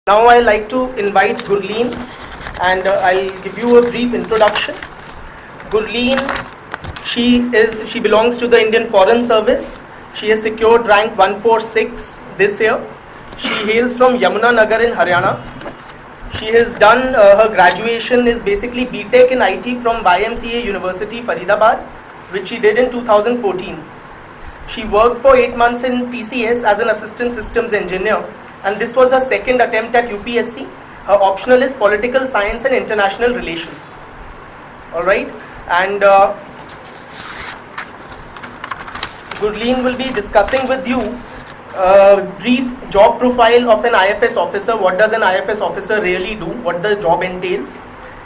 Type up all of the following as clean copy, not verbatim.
Now I like to invite Gurleen and I'll give you a brief introduction. Gurleen, she belongs to the Indian Foreign Service. She has secured rank 146 this year. She hails from Yamuna Nagar in Haryana. She has done her graduation is basically BTech in IT from YMCA University Faridabad, which she did in 2014. She worked for 8 months in TCS as an assistant systems engineer, and this was her second attempt at UPSC. Her optional is political science and international relations. Alright, and Gurleen will be discussing with you a brief job profile of an IFS officer. What does an IFS officer really do? What the job entails,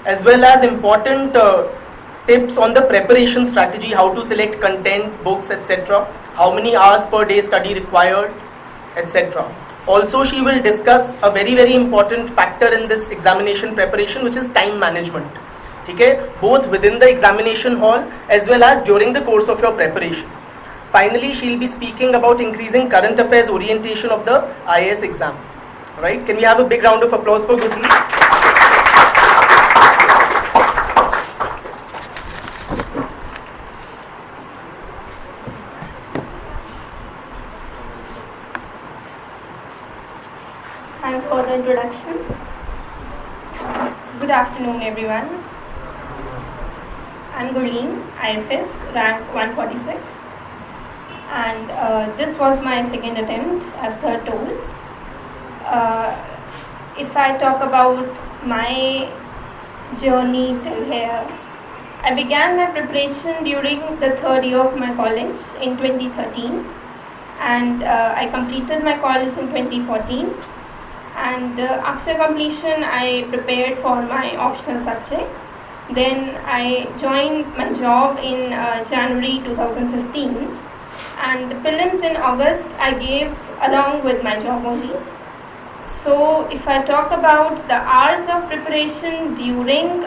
as well as important tips on the preparation strategy, how to select content, books, etc. How many hours per day study required, etc. Also, she will discuss a very important factor in this examination preparation, which is time management. Okay? Both within the examination hall as well as during the course of your preparation. Finally, she will be speaking about increasing current affairs orientation of the IAS exam. Right? Can we have a big round of applause for Gurleen? Thanks for the introduction. Good afternoon, everyone. I'm Gurleen, IFS, rank 146. And this was my second attempt, as sir told. If I talk about my journey till here, I began my preparation during the third year of my college in 2013. And I completed my college in 2014. And after completion, I prepared for my optional subject. Then I joined my job in January 2015. And the prelims in August I gave along with my job only. So if I talk about the hours of preparation during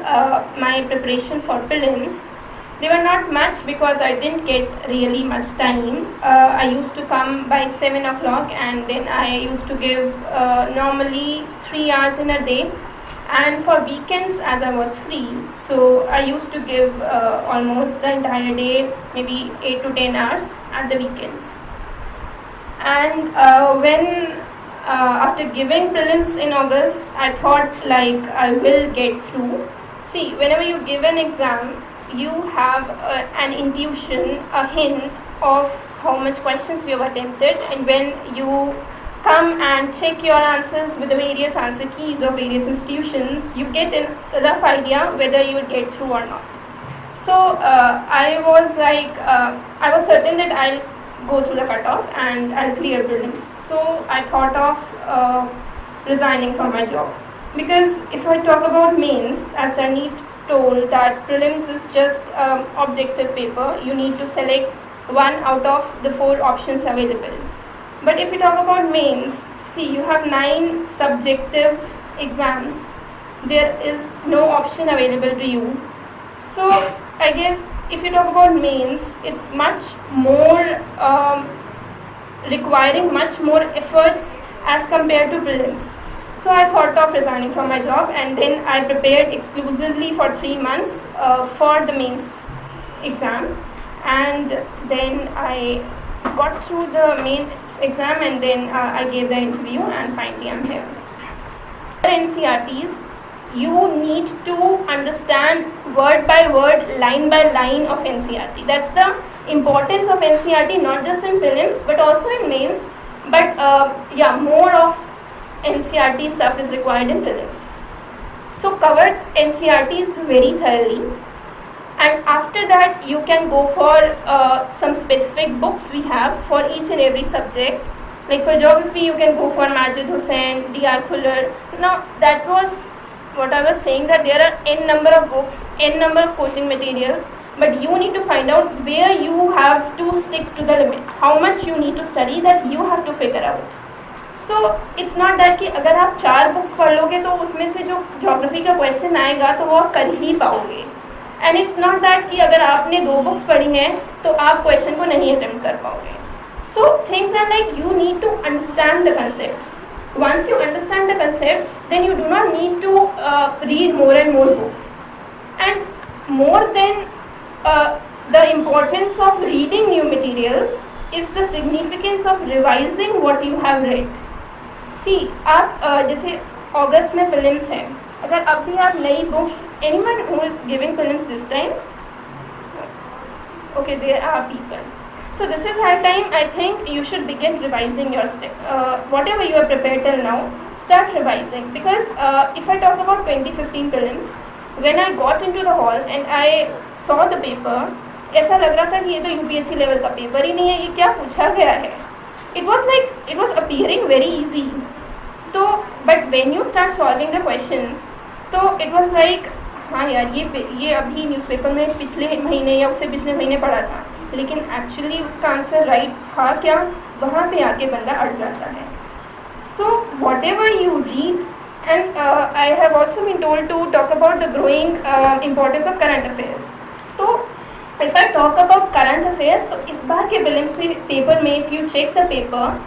my preparation for prelims, they were not much because I didn't get really much time. I used to come by 7 o'clock and then I used to give normally 3 hours in a day. And for weekends, as I was free, so I used to give almost the entire day, maybe 8 to 10 hours at the weekends. And when after giving prelims in August, I thought like I will get through. See, whenever you give an exam, you have an intuition, a hint of how much questions you have attempted, and when you come and check your answers with the various answer keys of various institutions, you get a rough idea whether you will get through or not. So I was like, I was certain that I'll go through the cutoff and I'll clear prelims. So I thought of resigning from my job. Because if I talk about mains, as Sarneet told that prelims is just objective paper, you need to select one out of the 4 options available. But if you talk about mains, see, you have 9 subjective exams. There is no option available to you. So I guess if you talk about mains, it's much more requiring much more efforts as compared to prelims. So I thought of resigning from my job, and then I prepared exclusively for 3 months for the mains exam, and then I got through the mains exam, and then I gave the interview, and finally I'm here. NCRTs, you need to understand word by word, line by line of NCRT. That's the importance of NCRT, not just in prelims but also in mains. But yeah, more of NCRT stuff is required in prelims. So covered NCRTs very thoroughly, and after that you can go for some specific books we have for each and every subject. Like for geography, you can go for Majid Hussain, D.R. Khuller. Now that was what I was saying, that there are n number of books, n number of coaching materials, but you need to find out where you have to stick to the limit, how much you need to study, that you have to figure out. So it's not that कि अगर आप 4 books पढ़ लोगे तो उसमें से जो geography का क्वेश्चन आएगा तो वो आप कर ही पाओगे. एंड इट्स नॉट दैट कि अगर आपने 2 बुक्स पढ़ी हैं तो आप क्वेश्चन को नहीं अटेम्प्ट कर पाओगे. So things are like you need to understand the concepts. Once you understand the concepts, then you do not need to read more and more books. And more than the importance of reading new materials is the significance of revising what you have read. See, आप जैसे अगस्त में films हैं, अगर अब भी आप नई books, anyone who is giving films this time, okay, there are people. So this is high time. I think you should begin revising your whatever you have prepared till now. Start revising, because if I talk about 2015 prelims, when I got into the hall and I saw the paper, ऐसा लग रहा था कि ये तो UPSC level का paper ही नहीं है, ये क्या पूछा गया है. It was appearing very easy. तो but when you start solving the questions, तो it was like हाँ यार ये अभी न्यूज़पेपर में पिछले महीने या उससे पिछले महीने पढ़ा था, लेकिन एक्चुअली उसका आंसर राइट था क्या, वहाँ पे आके बंदा अड़ जाता है. So whatever you read, and I have also been told to talk about the growing importance of current affairs. तो if I talk about current affairs, तो इस बार के प्रीलिम्स पेपर में if you check the paper,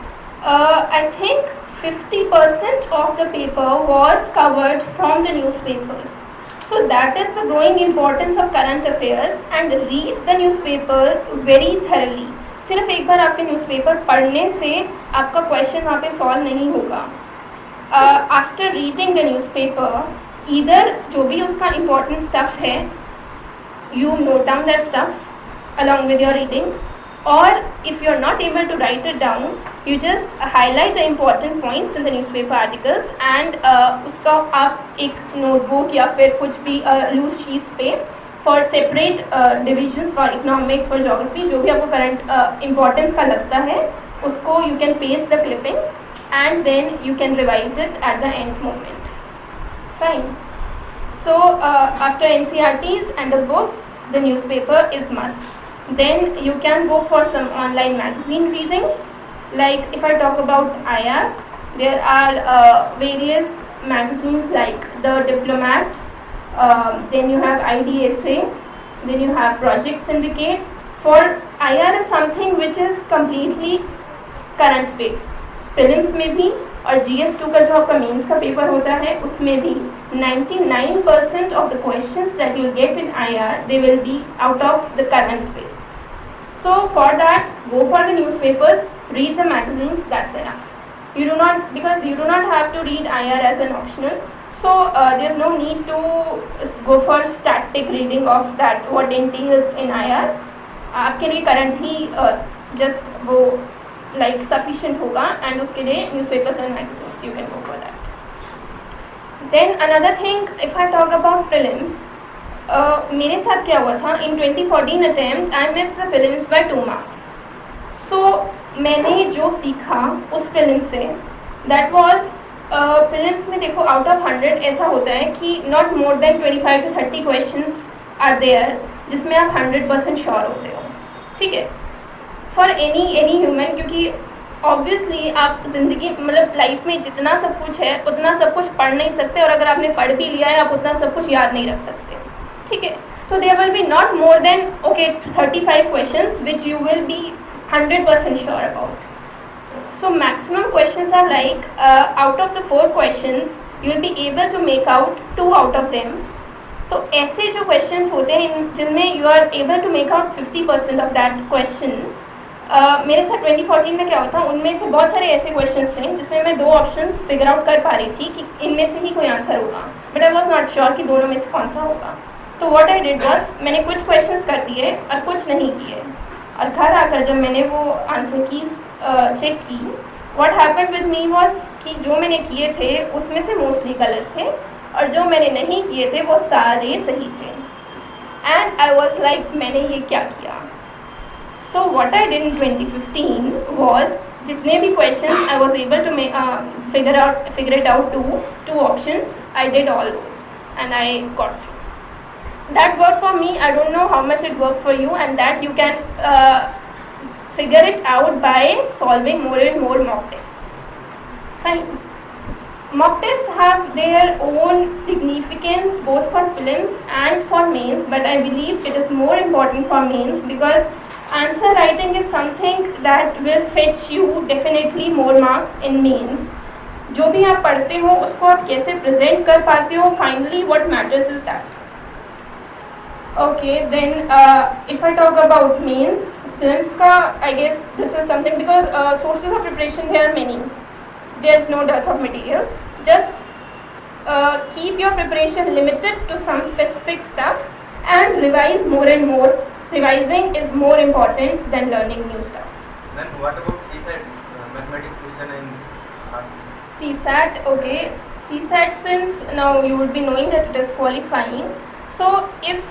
I think 50% of the paper was covered from the newspapers. So that is the growing importance of current affairs, and read the newspaper very thoroughly. सिर्फ एक बार आपके newspaper पढ़ने से आपका question वहाँ पे solve नहीं होगा. After reading the newspaper, either जो भी उसका इम्पोर्टेंट स्टफ है, you note down that stuff along with your reading, or if you are not able to write it down, you just highlight the important points in the newspaper articles and उसका आप एक notebook या फिर कुछ भी loose sheets पे for separate divisions for economics, for geography, जो भी आपको current importance का लगता है, उसको you can paste the clippings and then you can revise it at the end moment. Fine. So after NCERTs and the books, the newspaper is must. Then you can go for some online magazine readings. Like if I talk about IR, there are various magazines like The Diplomat, then you have IDSA, then you have Project Syndicate. For IR is something which is completely current based. Prelims में भी और GS2 का जो आपका mains का paper होता है उसमें भी 99% of the questions that you will get in IR, they will be out of the current based. So for that, go for the newspapers, read the magazines, that's enough. Because you do not have to read IR as an optional. So there's no need to go for static reading of that, what entails in IR. आपके लिए current ही just वो like sufficient होगा, and उसके लिए newspapers and magazines you can go for that. Then another thing, if I talk about prelims, मेरे साथ क्या हुआ था, in 2014 attempt I missed the prelims by 2 marks. So मैंने जो सीखा उस प्रीलिम से, that was prelims में देखो out of 100 ऐसा होता है कि not more than 25 to 30 questions are there जिसमें आप 100% श्योर होते हो. ठीक है, फॉर एनी ह्यूमन, क्योंकि ऑब्वियसली आप ज़िंदगी मतलब लाइफ में जितना सब कुछ है उतना सब कुछ पढ़ नहीं सकते, और अगर आपने पढ़ भी लिया है आप उतना सब कुछ याद नहीं रख सकते. ठीक है, तो there will be not more than 35 questions which you will be 100% sure about. So maximum questions are like out of the 4 questions you will be able to make out 2 out of them. तो ऐसे जो questions होते हैं जिनमें you are able to make out 50% of that question, मेरे साथ 2014 में क्या होता, उनमें से बहुत सारे ऐसे क्वेश्चंस थे जिसमें मैं 2 ऑप्शंस फिगर आउट कर पा रही थी कि इनमें से ही कोई आंसर होगा, but I was not sure कि दोनों में से कौन सा होगा. तो व्हाट आई डिड वाज, मैंने कुछ क्वेश्चंस कर दिए और कुछ नहीं किए, और घर आकर जब मैंने वो आंसर की चेक की, what happened with me was कि जो मैंने किए थे उसमें से मोस्टली गलत थे और जो मैंने नहीं किए थे वो सारे सही थे. एंड आई वॉज लाइक मैंने ये क्या किया. So what I did in 2015 was जितने भी questions I was able to make figure it out to 2 options, I did all those and I got through. So that worked for me. I don't know how much it works for you, and that you can figure it out by solving more and more mock tests. Fine. Mock tests have their own significance both for prelims and for mains, but I believe it is more important for mains because answer writing is something that will fetch you definitely more marks in mains जो भी आप पढ़ते हो उसको आप कैसे present कर पाते हो, finally what matters is that. Okay, then if I talk about mains, prelims ka, I guess this is something because sources of preparation there are many. There's no dearth of materials. Just keep your preparation limited to some specific stuff and revise more and more. Revising is more important than learning new stuff. Then what about CSAT, mathematics question and art? CSAT, okay. CSAT, since now you would be knowing that it is qualifying. So if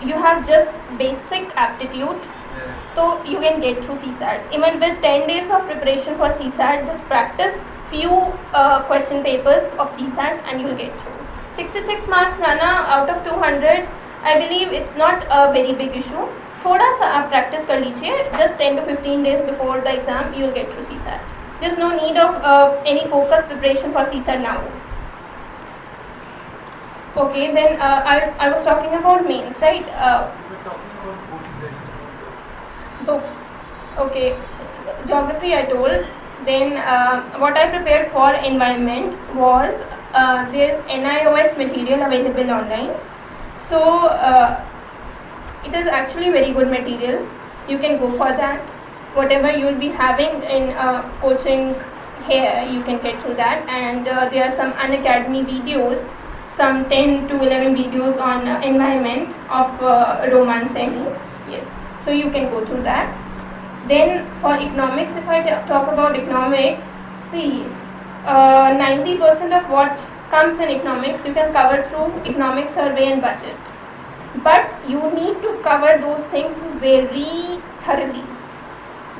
you have just basic aptitude, so you can get through CSAT. Even with 10 days of preparation for CSAT, just practice few question papers of CSAT and you will get through. 66 marks लाना out of 200, I believe it's not a very big issue. थोड़ा सा आप practice कर लीजिए, just 10 to 15 days before the exam, you will get through CSAT. There's no need of any focused preparation for CSAT now. Okay, then I was talking about mains, right? We're talking about books then. Books. Okay, geography I told. Then what I prepared for environment was there's NIOS material available online. So it is actually very good material. You can go for that. Whatever you will be having in coaching here, you can get through that. And there are some Unacademy videos, some 10 to 11 videos on environment of Roman Semi. Yes, so you can go through that. Then for economics, if I talk about economics, see 90% of what comes in economics you can cover through economic survey and budget. But you need to cover those things very thoroughly.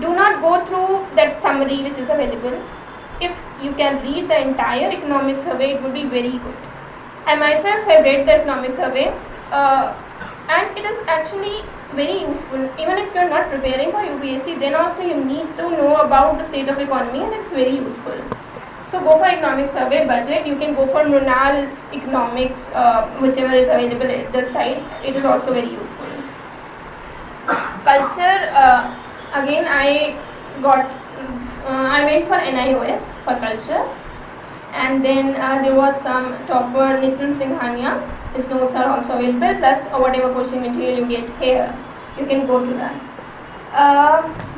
Do not go through that summary which is available. If you can read the entire economic survey, it would be very good. I myself have read the economic survey and it is actually very useful. Even if you are not preparing for UPSC, then also you need to know about the state of economy and it's very useful. So go for economic survey, budget. You can go for Mrunal's economics, whichever is available at that site. It is also very useful. Culture, again I went for NIOS for culture. And then there was some topper Nitin Singhania. His notes are also available, plus whatever coaching material you get here, you can go to that.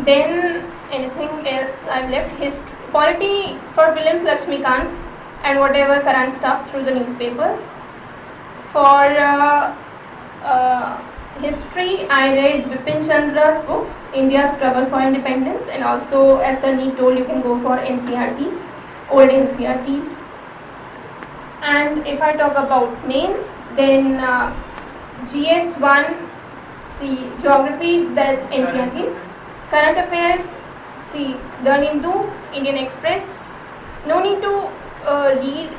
Then anything else I've left? History, polity for prelims Lakshmikant and whatever current stuff through the newspapers. For history, I read Bipin Chandra's books, India's Struggle for Independence, and also as Sir told, you can go for NCRTs. Old NCRTs. And if I talk about mains, then GS1, see geography, that NCRTs. Current affairs, see The Hindu, Indian Express. No need to read,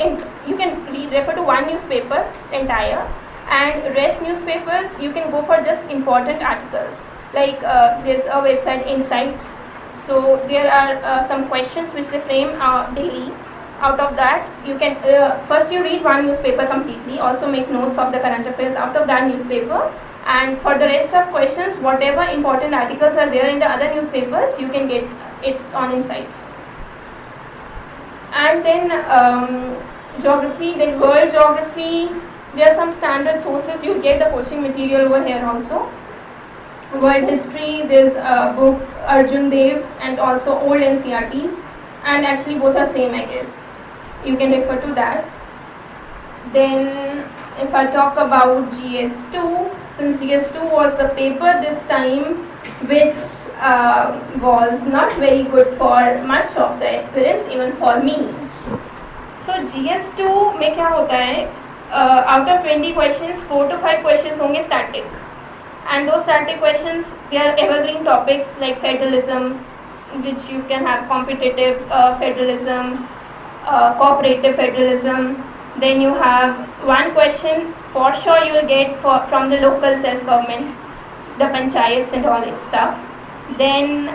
you can refer to one newspaper entire, and rest newspapers you can go for just important articles. Like there's a website Insights. So there are some questions which they frame daily. Out of that, you can first you read one newspaper completely. Also make notes of the current affairs out of that newspaper. And for the rest of questions, whatever important articles are there in the other newspapers, you can get it on Insights. And then geography, then world geography. There are some standard sources. You get the coaching material over here also. World history, there's a book Arjun Dev and also old NCRTs, and actually both are same, I guess. You can refer to that. Then if I talk about GS2, since GS2 was the paper this time which was not very good for much of the aspirants, even for me. So GS2 में क्या होता है, out of 20 questions, 4 to 5 questions होंगे static. And those static questions, they are evergreen topics like federalism, which you can have competitive federalism, cooperative federalism. Then you have one question for sure you will get from the local self-government, the panchayats and all that stuff. Then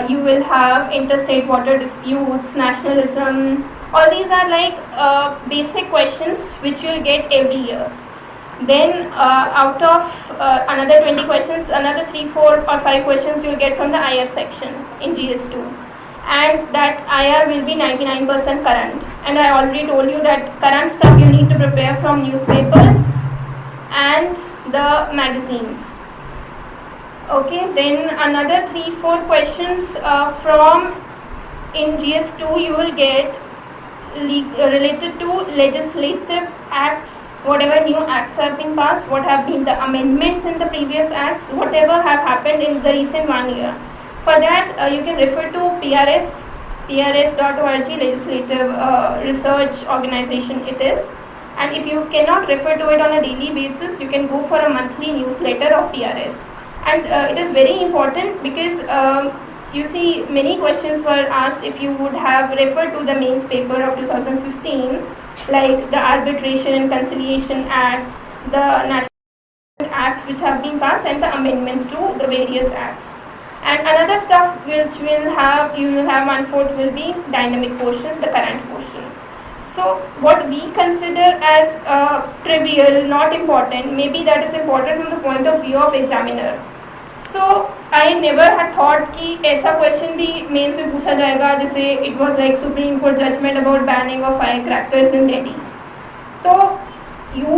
you will have interstate water disputes, nationalism. All these are like basic questions which you will get every year. Then out of another 20 questions, another 3, 4 or 5 questions you will get from the IR section in GS2. and that IR will be 99% current. And I already told you that current stuff you need to prepare from newspapers and the magazines. Okay, then another 3-4 questions from in GS2 you will get related to legislative acts, whatever new acts have been passed, what have been the amendments in the previous acts, whatever have happened in the recent 1 year. For that you can refer to prs.org, legislative research organization it is. And if you cannot refer to it on a daily basis, you can go for a monthly newsletter of PRS. And it is very important because you see many questions were asked if you would have referred to the mains paper of 2015, like the Arbitration and Conciliation Act, the National Acts which have been passed, and the amendments to the various acts. And another stuff which you will have 1/4 will be dynamic portion, the current portion. So what we consider as trivial, not important, maybe that is important from the point of view of examiner. So I never had thought कि ऐसा question भी mains में पूछा जाएगा, जैसे it was like Supreme Court judgment about banning of firecrackers in Delhi. So you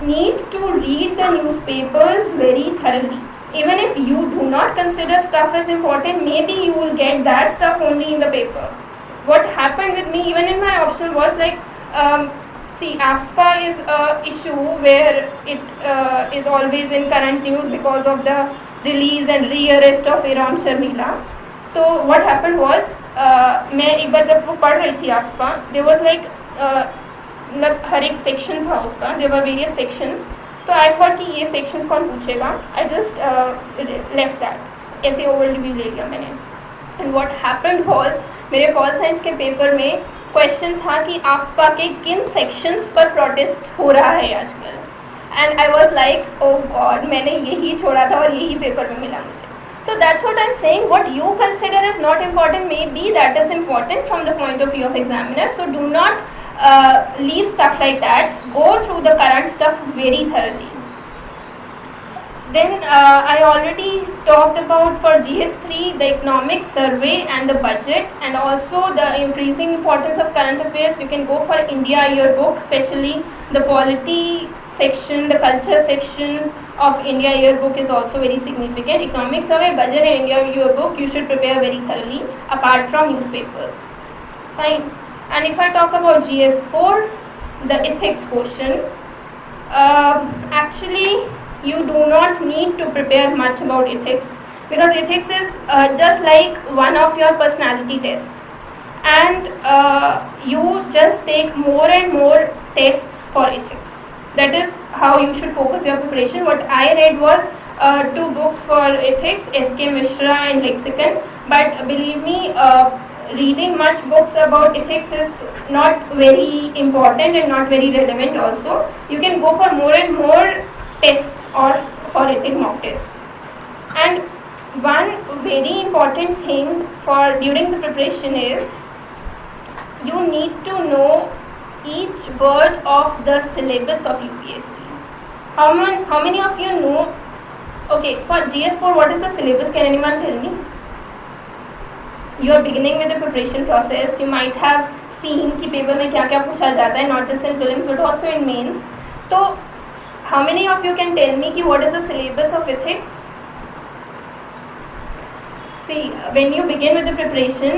need to read the newspapers very thoroughly. Even if you do not consider stuff as important, maybe you will get that stuff only in the paper. What happened with me even in my optional was like, see, AFSPA is a issue where it is always in current news because of the release and re-arrest of Iram Sharmila. So what happened was, मैं एक बार जब वो पढ़ रही थी AFSPA, there was like मतलब हर एक section था उसका, there were various sections. तो I thought कि ये sections कौन पूछेगा, I just left that, ऐसे overview ले लिया मैंने. And what happened was, मेरे पॉल साइंस के पेपर में क्वेश्चन था कि AFSPA के किन सेक्शंस पर प्रोटेस्ट हो रहा है आजकल. And I was like oh God, मैंने यही छोड़ा था और यही पेपर में मिला मुझे. So that's what I am saying, what you consider is not important may be that is important from the point of view of examiner. So do not leave stuff like that, go through the current stuff very thoroughly. Then I already talked about for GS3 the economic survey and the budget, and also the increasing importance of current affairs. You can go for India yearbook, especially the polity section, the culture section of India yearbook is also very significant. Economic survey, budget and India yearbook you should prepare very thoroughly apart from newspapers. Fine. And if I talk about GS4, the ethics portion, actually you do not need to prepare much about ethics, because ethics is just like one of your personality tests, and you just take more and more tests for ethics. That is how you should focus your preparation. What I read was 2 books for ethics, S.K. Mishra and Lexicon, but believe me, reading much books about ethics is not very important and not very relevant also. You can go for more and more tests or for ethic mock tests. And one very important thing for during the preparation is you need to know each word of the syllabus of UPSC. How many of you know, okay, for GS4 what is the syllabus, can anyone tell me? You are beginning with the preparation process, you might have seen कि paper में क्या क्या पूछा जाता है, not just in prelims but also in mains. तो how many of you can tell me कि what is the syllabus of ethics? See, when you begin with the preparation,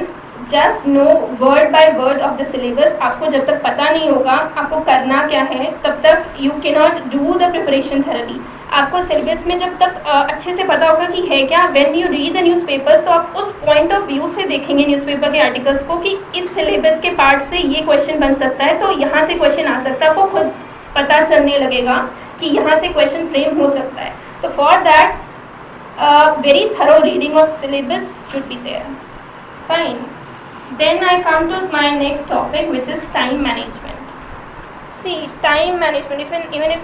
just know word by word of the syllabus. आपको जब तक पता नहीं होगा आपको करना क्या है, तब तक you cannot do the preparation thoroughly. आपको syllabus में जब तक अच्छे से पता होगा कि है क्या, when you read the newspapers, तो आप उस point of view से देखेंगे newspaper के articles को कि इस syllabus के part से ये question बन सकता है, तो यहाँ से question आ सकता है, आपको खुद पता चलने लगेगा कि यहाँ से क्वेश्चन फ्रेम हो सकता है. तो for that very thorough reading of syllabus should be there. Fine. Then I come to my next topic which is time management. See, time management, even if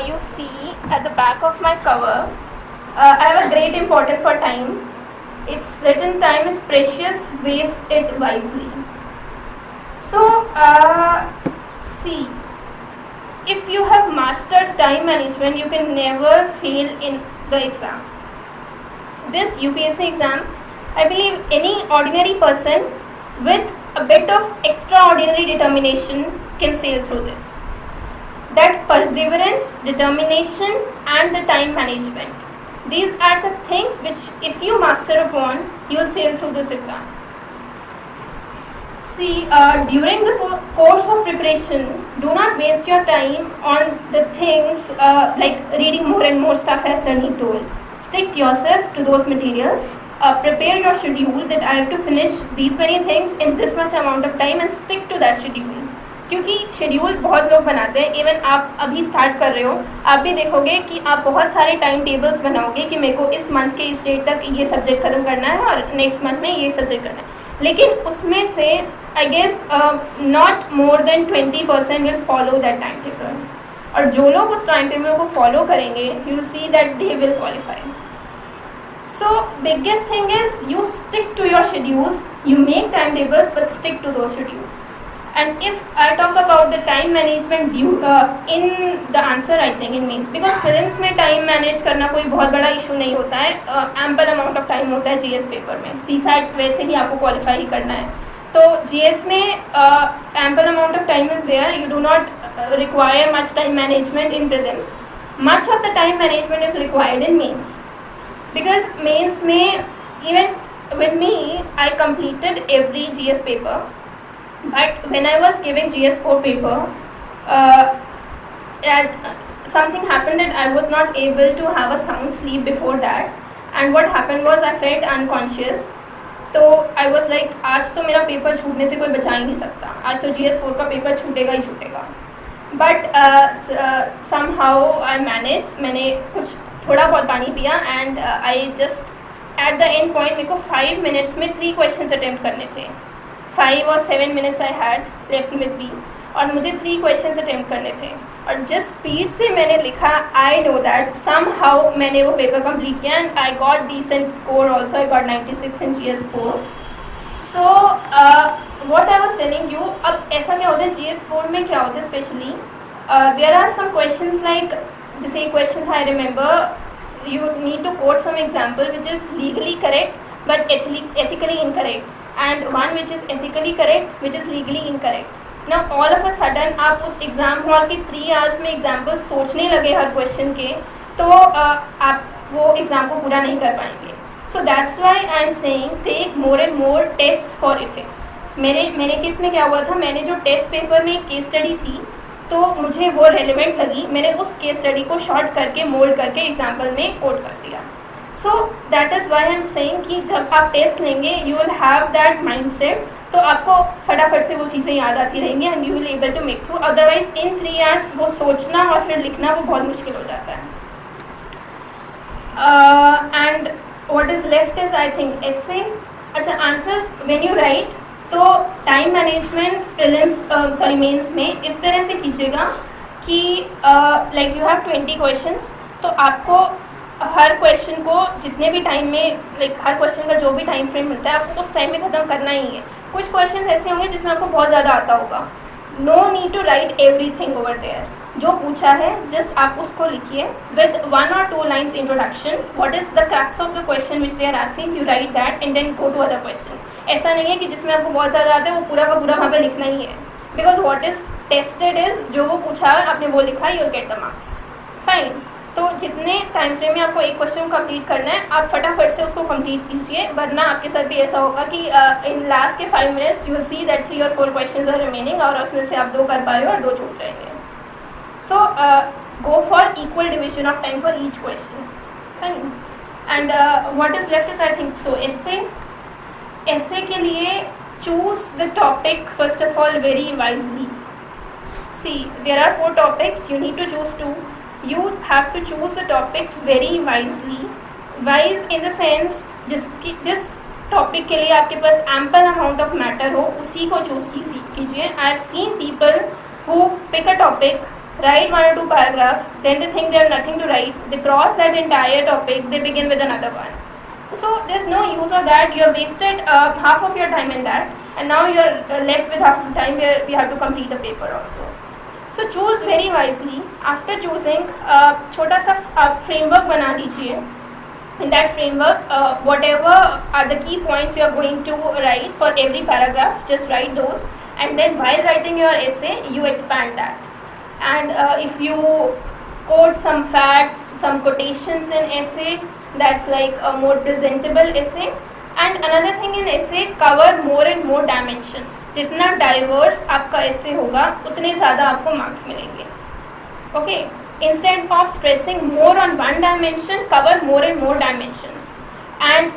you see at the back of my cover, I have a great importance for time. It's written, time is precious, waste it wisely. So see, if you have mastered time management, you can never fail in the exam. This UPSC exam, I believe any ordinary person with a bit of extraordinary determination can sail through this. That perseverance, determination and the time management, these are the things which if you master upon, you will sail through this exam. See, during this course of preparation, do not waste your time on the things like reading more and more stuff as Sunny told. Stick yourself to those materials. Prepare your schedule that I have to finish these many things in this much amount of time and stick to that schedule. क्योंकि schedule बहुत लोग बनाते हैं, even आप अभी start कर रहे हो, आप भी देखोगे कि आप बहुत सारे टाइम टेबल्स बनाओगे कि मेरे को इस मंथ के इस डेट तक ये सब्जेक्ट खत्म करना है और नेक्स्ट मंथ में ये सब्जेक्ट करना है, लेकिन उसमें से I guess not more than 20% will follow that time table, और जो लोग उस टाइम टेबल को फॉलो करेंगे you will see that they will qualify. So biggest thing is you stick to your schedules, you make timetables but stick to those schedules. And if I talk about the time management in the answer writing in means, because prelims में time manage करना कोई बहुत बड़ा issue नहीं होता है, ample amount of time होता है GS पेपर में, CSAT वैसे ही आपको qualify ही करना है, तो GS में ample amount of time is there, you do not require much time management in prelims. Much of the time management is required in mains. Because mains में even with me I completed every GS paper, but when I was giving GS4 paper something happened that I was not able to have a sound sleep before that, and what happened was I felt unconscious. तो I was like आज तो मेरा paper छूटने से कोई बचा ही नहीं सकता, आज तो GS4 का पेपर छूटेगा ही छूटेगा. बट somehow I managed, मैंने कुछ थोड़ा बहुत पानी पिया and I just at the end point मेरे को 5 मिनट्स में 3 क्वेश्चंस अटेम्प्ट करने थे. 5 और 7 minutes I had left with me, और मुझे 3 क्वेश्चंस अटेम्प्ट करने थे, और जिस स्पीड से मैंने लिखा आई नो दैट समहाउ मैंने वो पेपर कंप्लीट किया and I got decent score also. I got 96 in GS4. So what I was telling you, अब ऐसा क्या होता है GS4 में, क्या होता है specially there are some questions like, जैसे एक क्वेश्चन था I remember, you need to quote some example which is legally correct but ethically incorrect, and one which is ethically correct which is legally incorrect. ना all of a sudden आप उस exam hall के 3 hours में example सोचने लगे हर question के, तो आप वो एग्ज़ाम को पूरा नहीं कर पाएंगे. So that's why I am saying take more and more test for ethics. मेरे केस में क्या हुआ था, मैंने जो टेस्ट पेपर में केस स्टडी थी तो मुझे वो रेलिवेंट लगी, मैंने उस केस स्टडी को शॉर्ट करके मोल्ड करके एग्जाम्पल में कोट कर दिया. So that is why I am saying कि जब आप टेस्ट लेंगे you will have that mindset, तो आपको फटाफट से वो चीज़ें याद आती रहेंगी and you will able to make through. Otherwise in 3 hours वो सोचना और फिर लिखना वो बहुत मुश्किल हो जाता है. And what is left is I think essay. अच्छा, आंसर्स व्हेन यू राइट, तो time management prelims sorry mains में इस तरह से कीजिएगा कि लाइक यू हैव 20 क्वेश्चंस, तो आपको हर क्वेश्चन को जितने भी टाइम में, लाइक हर क्वेश्चन का जो भी टाइम फ्रेम मिलता है आपको उस टाइम में ख़त्म करना ही है. कुछ क्वेश्चंस ऐसे होंगे जिसमें आपको बहुत ज़्यादा आता होगा, no need to write everything over there. जो पूछा है जस्ट आप उसको लिखिए with 1 or 2 lines introduction, what is the crux of the question which they are asking, you write that and then go to other question. ऐसा नहीं है कि जिसमें आपको बहुत ज़्यादा आता है वो पूरा का पूरा वहाँ पे लिखना ही है, because what is tested is जो वो पूछा है आपने वो लिखा, you will get the marks. Fine. तो जितने टाइम फ्रेम में आपको एक क्वेश्चन कंप्लीट करना है आप फटाफट से उसको कंप्लीट कीजिए, वरना आपके साथ भी ऐसा होगा कि इन लास्ट के 5 minutes you will see that 3 or 4 questions are remaining, और उसमें से आप 2 कर पा रहे हो और 2 छूट जाएंगे. So go for equal division of time for each question. Fine. And what is left is I think so ऐसे के लिए choose the topic first of all very wisely. See there are 4 topics, you need to choose 2. You have to choose the topics very wisely. Wise in the sense जिस topic के लिए आपके पास ample amount of matter हो उसी को choose कीजिए. I have seen people who pick a topic, write 1 or 2 paragraphs, then they think they have nothing to write, they cross that entire topic, they begin with another one. So there's no use of that. You have wasted half of your time in that, and now you are left with half the time where you have to complete the paper also. So choose very wisely. After choosing छोटा सा आप framework बना लीजिए In that framework, whatever are the key points you are going to write for every paragraph, just write those, and then while writing your essay, you expand that. And if you quote some facts, some quotations in essay, that's like a more presentable essay. And another thing in essay, cover more and more dimensions. जितना diverse आपका essay होगा, उतने ज़्यादा आपको marks मिलेंगे. Okay. Instead of stressing more on one dimension, cover more and more dimensions. And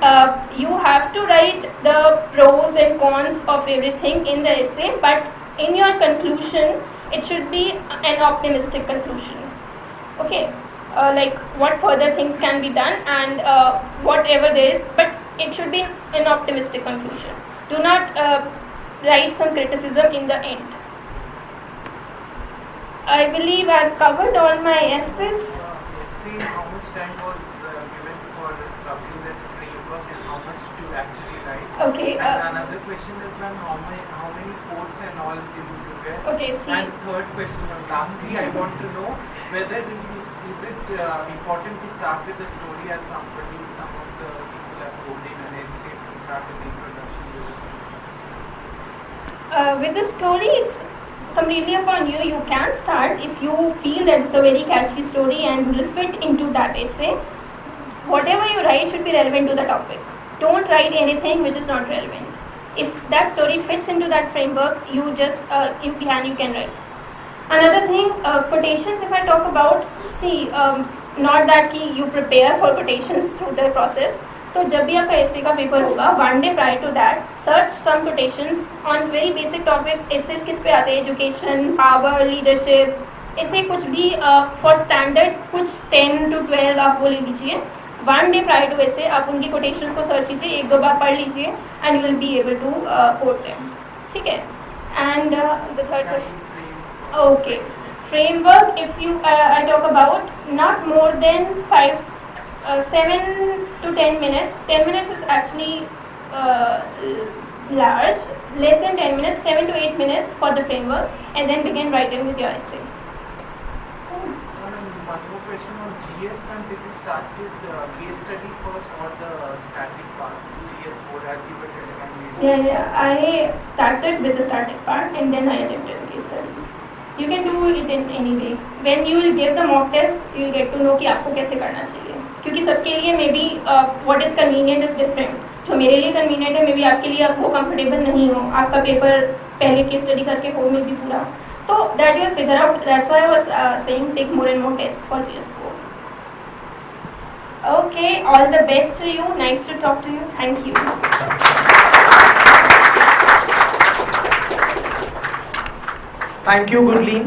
you have to write the pros and cons of everything in the essay, but in your conclusion, it should be an optimistic conclusion. Okay, like what further things can be done and whatever there is, but it should be an optimistic conclusion. Do not write some criticism in the end. I believe I've covered all my aspects. Let's see how much time was given for covering that framework and how much to actually write. Okay. And another question is, ma'am, how many quotes and all did you prepare? Okay, see. And third question, ma'am, lastly, I want to know whether is it important to start with the story as some of the people have told in an essay to start with the introduction to the story? With the story, it's completely upon you. You can start if you feel that it's a very catchy story and will fit into that essay. Whatever you write should be relevant to the topic. Don't write anything which is not relevant. If that story fits into that framework, you just you can write. Another thing, quotations. If I talk about, see, not that कि you prepare for quotations through the process. तो जब भी आपका essay का paper होगा, one day prior to that, search some quotations on very basic topics. Essays किस पे आते हैं? Education, power, leadership. ऐसे कुछ भी for standard कुछ 10 to 12 आप वो ले लीजिए. One day prior to essay आप उनकी quotations को search कीजिए, एक दो बार पढ़ लीजिए, and you will be able to quote them. ठीक है? And the third question. Okay. Framework. If you I talk about not more than 7 to 10 minutes. 10 minutes is actually large. Less than 10 minutes, 7 to 8 minutes for the framework, and then begin writing with your essay. One more question on GS, ma'am. Did you start with case study first or the static part, GS 4 as you were telling? Yeah. I started with the static part and then I attempted the case studies. You can do it in any way. When you will give the mock test, you will get to know कि आपको कैसे करना चाहिए. क्योंकि सबके लिए may be what is convenient is different. जो मेरे लिए convenient है, मे बी आपके लिए वो comfortable नहीं हो. आपका पेपर पहले case study करके हो में भी पूरा. So that you figure out. That's why I was saying take more and more tests for GS4. Okay, all the best to you. Nice to talk to you. Thank you. Thank you, Gurleen.